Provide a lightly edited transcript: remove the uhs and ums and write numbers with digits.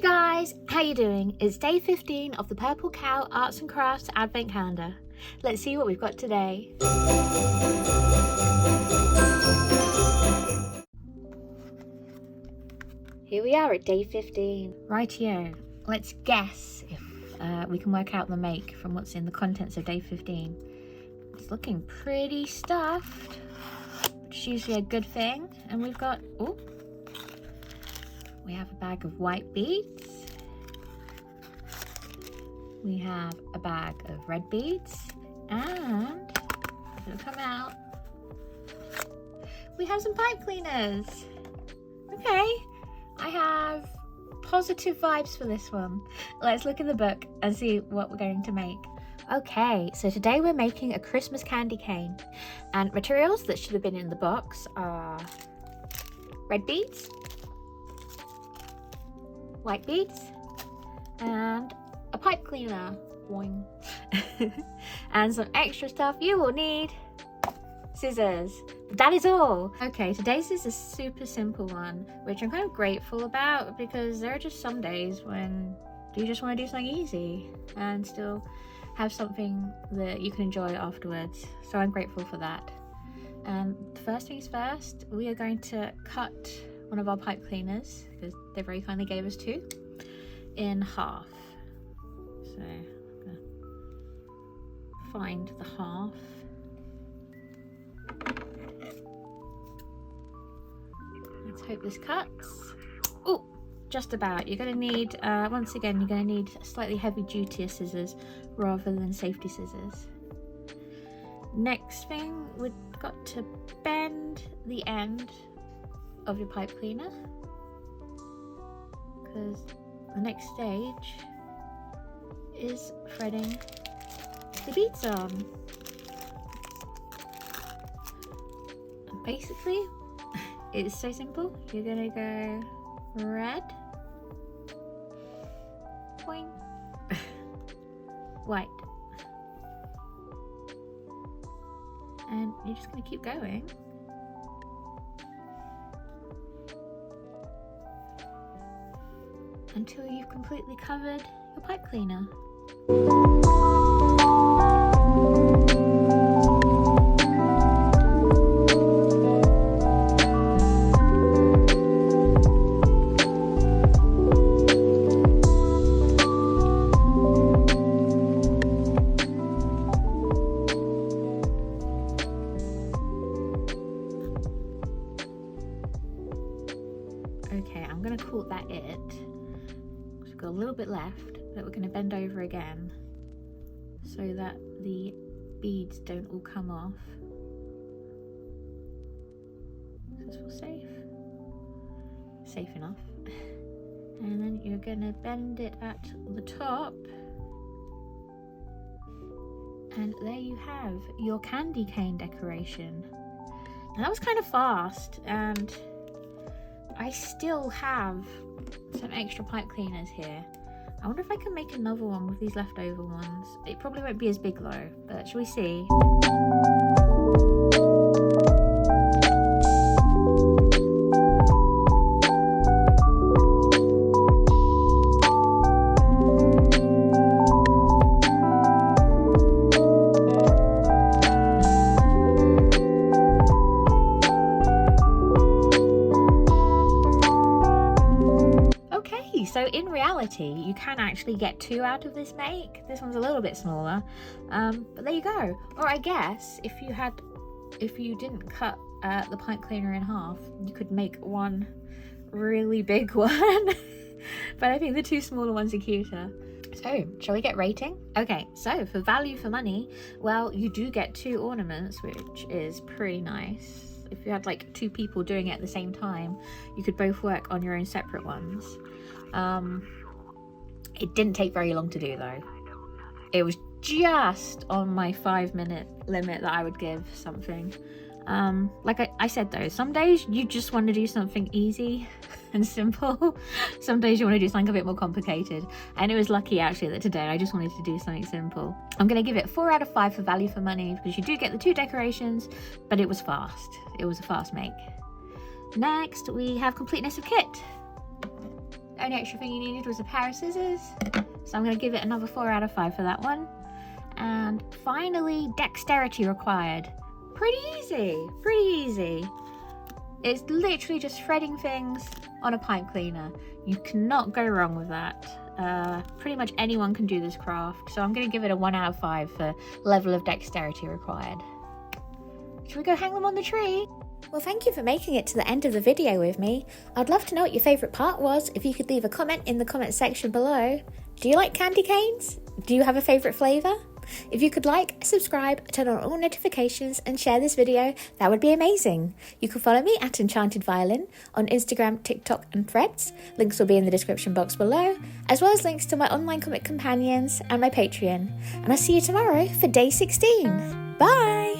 guys, how you doing? It's day 15 of the Purple Cow Arts and Crafts Advent Calendar. Let's see what we've got today. Here we are at day 15. Rightio, let's guess if we can work out the make from what's in the contents of day 15. It's looking pretty stuffed, which is usually a good thing. And we've got, oh, we have a bag of white beads. We have a bag of red beads, and it'll come out. We have some pipe cleaners. Okay, I have positive vibes for this one. Let's look in the book and see what we're going to make. Okay, so today we're making a Christmas candy cane, and materials that should have been in the box are red beads, white beads, and a pipe cleaner. Boing. And some extra stuff you will need. Scissors. That is all. Okay, today's is a super simple one, which I'm kind of grateful about, because there are just some days when you just want to do something easy and still have something that you can enjoy afterwards. So I'm grateful for that. And first things first, we are going to cut one of our pipe cleaners, because they very kindly gave us two, in half. So I'm gonna find the half. Let's hope this cuts. Oh, just about. You're going to need, once again, you're going to need slightly heavy duty scissors rather than safety scissors. Next thing, we've got to bend the end of your pipe cleaner, because the next stage is threading the beads on. And basically, it's so simple. You're gonna go red, boing, white, and you're just gonna keep going until you've completely covered your pipe cleaner. Okay, I'm going to call that it. We've got a little bit left that we're going to bend over again so that the beads don't all come off. Is this all safe? Safe enough. And then you're going to bend it at the top. And there you have your candy cane decoration. And that was kind of fast, and I still have some extra pipe cleaners here. I wonder if I can make another one with these leftover ones. It probably won't be as big though, but shall we see? So in reality, you can actually get two out of this make. This one's a little bit smaller, but there you go. Or I guess if you didn't cut the pipe cleaner in half, you could make one really big one. But I think the two smaller ones are cuter. So shall we get rating? Okay, so for value for money, well, you do get two ornaments, which is pretty nice. If you had like two people doing it at the same time, you could both work on your own separate ones. It didn't take very long to do though. It was just on my 5-minute limit that I would give something. Like I said though, some days you just want to do something easy and simple. Some days you want to do something a bit more complicated, and it was lucky actually that today I just wanted to do something simple. I'm going to give it 4 out of 5 for value for money, because you do get the 2 decorations, but it was fast. It was a fast make. Next we have completeness of kit. The only extra thing you needed was a pair of scissors. So I'm going to give it another 4 out of 5 for that one. And finally, dexterity required. Pretty easy, pretty easy. It's literally just threading things on a pipe cleaner. You cannot go wrong with that. Pretty much anyone can do this craft. So I'm going to give it a 1 out of 5 for level of dexterity required. Should we go hang them on the tree? Well, thank you for making it to the end of the video with me. I'd love to know what your favourite part was. If you could leave a comment in the comment section below. Do you like candy canes? Do you have a favourite flavour? If you could like, subscribe, turn on all notifications and share this video, that would be amazing. You can follow me at Enchanted Violin on Instagram, TikTok and Threads. Links will be in the description box below, as well as links to my online comic companions and my Patreon. And I'll see you tomorrow for day 16. Bye!